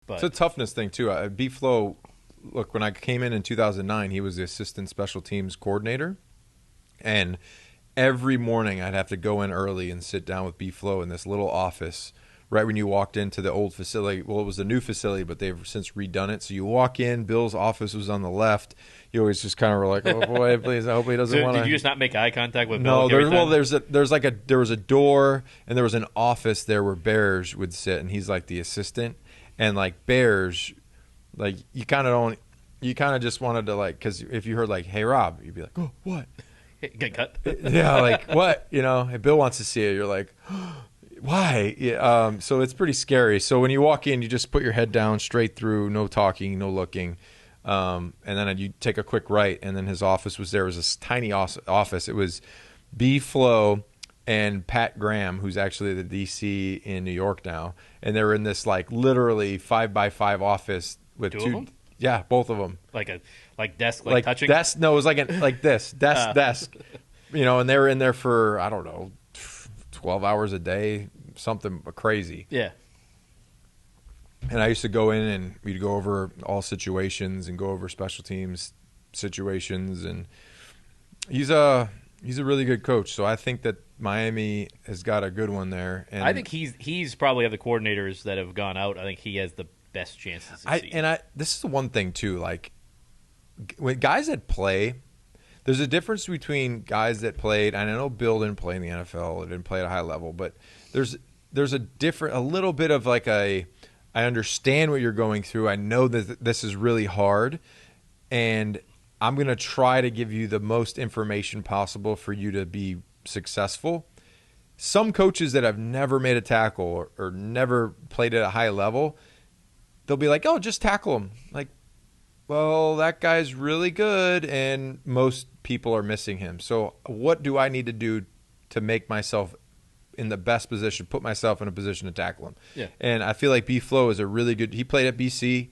But It's a toughness thing too. B-Flow, look, when I came in 2009, he was the assistant special teams coordinator, and every morning I'd have to go in early and sit down with B-Flow in this little office right when you walked into the old facility. Well, it was a new facility, but they've since redone it. So you walk in, Bill's office was on the left. You always just kind of were like, "Oh boy, please, I hope he doesn't want to." Did you just not make eye contact with No, Bill? there was a door and there was an office there where Bears would sit, and he's like the assistant, and like Bears, like you kind of just wanted to like, because if you heard like, "Hey Rob," you'd be like, "Oh, what?" Get cut. Yeah, like what? If Bill wants to see it, you're like, why? Yeah, so it's pretty scary. So when you walk in, you just put your head down, straight through, no talking, no looking. And then you take a quick right, and then his office was there. It was this tiny office. It was B. Flo and Pat Graham, who's actually the DC in New York now. And they were in this like literally 5x5 office with Two of them? Yeah, both of them. Like desk, like touching? Desk, no, it was like this, desk. And they were in there for, I don't know, 12 hours a day, something crazy. Yeah. And I used to go in and we'd go over all situations and go over special teams situations. And he's a really good coach. So I think that Miami has got a good one there. And I think he's probably of the coordinators that have gone out. I think he has the best chances to succeed. This is the one thing too, like when guys that play, there's a difference between guys that played, and I know Bill didn't play in the NFL, didn't play at a high level, but there's a little bit of like I understand what you're going through. I know that this is really hard, and I'm going to try to give you the most information possible for you to be successful. Some coaches that have never made a tackle or never played at a high level, they'll be like, "Oh, just tackle him." Like, well, that guy's really good, and most people are missing him. So what do I need to do to make myself in the best position, put myself in a position to tackle him? Yeah. And I feel like B-Flow is a really good – he played at BC.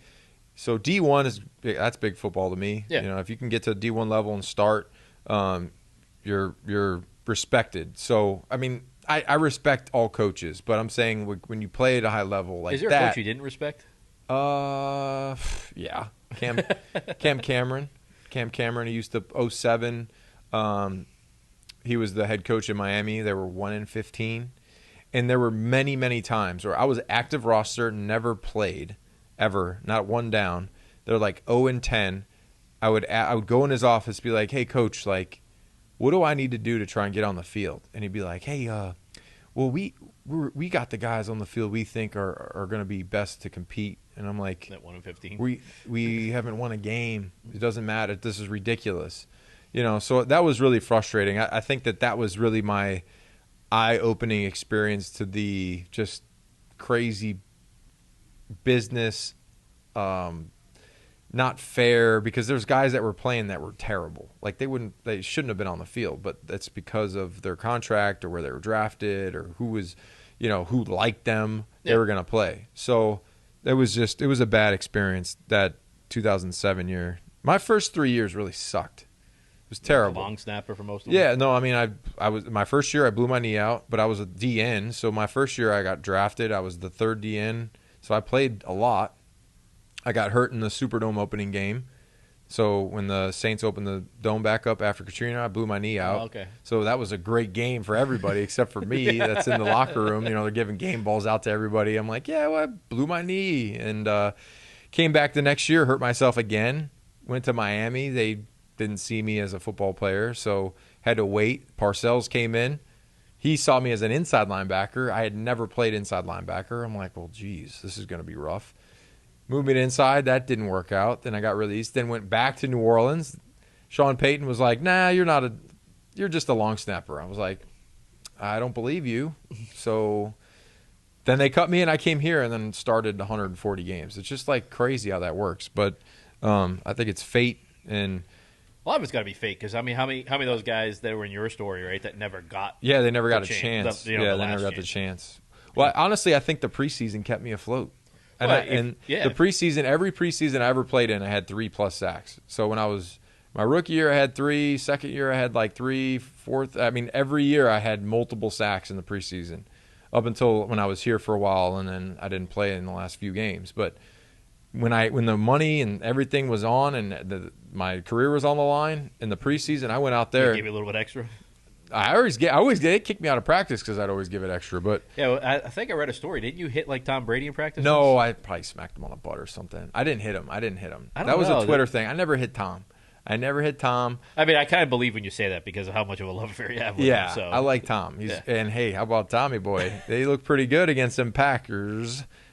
So D1 that's big football to me. Yeah. If you can get to D1 level and start, you're respected. So, I mean, I respect all coaches, but I'm saying when you play at a high level like that – is there a coach you didn't respect? Yeah. Cam Cameron. Cam Cameron, he used to 07. He was the head coach in Miami. They were 1-15. And there were many, many times where I was active roster, never played, ever, not one down. They're like 0-10. I would go in his office, be like, "Hey, coach, like, what do I need to do to try and get on the field?" And he'd be like, "Hey, well, we got the guys on the field we think are going to be best to compete." And I'm like, At 1-15. we haven't won a game. It doesn't matter. This is ridiculous. So that was really frustrating. I think that was really my eye-opening experience to the just crazy business, not fair, because there's guys that were playing that were terrible. Like they shouldn't have been on the field, but that's because of their contract or where they were drafted or who was, who liked them. They were going to play. So it was a bad experience that 2007 year. My first 3 years really sucked. It was terrible. Long snapper for most of them. Yeah, no, I mean, I was my first year I blew my knee out, but I was a DN. So my first year I got drafted. I was the third DN, so I played a lot. I got hurt in the Superdome opening game. So when the Saints opened the dome back up after Katrina, I blew my knee out. Oh, okay. So that was a great game for everybody except for me. That's in the locker room. They're giving game balls out to everybody. I'm like, yeah, well, I blew my knee. And came back the next year, hurt myself again. Went to Miami. They didn't see me as a football player, so had to wait. Parcells came in. He saw me as an inside linebacker. I had never played inside linebacker. I'm like, well, geez, this is going to be rough. Moved me to inside. That didn't work out. Then I got released. Then went back to New Orleans. Sean Payton was like, "Nah, you're just a long snapper." I was like, "I don't believe you." So then they cut me, and I came here and then started 140 games. It's just like crazy how that works. But I think it's fate. And a lot of it's got to be fake, because I mean, how many of those guys that were in your story, right, that never got? Yeah, they never got a chance. They never got the chance. Well, honestly, I think the preseason kept me afloat. And, the preseason, every preseason I ever played in, I had 3+ sacks. So when I was my rookie year, I had 3. Second year, I had like 3. Fourth, I mean, every year I had multiple sacks in the preseason, up until when I was here for a while, and then I didn't play in the last few games. But when the money and everything was on and my career was on the line in the preseason, I went out there. Give you a little bit extra. I always get it kicked me out of practice because I'd always give it extra. But yeah, well, I think I read a story. Didn't you hit like Tom Brady in practice? No, I probably smacked him on the butt or something. I didn't hit him. That was a Twitter thing. I never hit Tom. I mean, I kind of believe when you say that because of how much of a love affair you have with him. So. I like Tom. And hey, how about Tommy boy? They look pretty good against them Packers.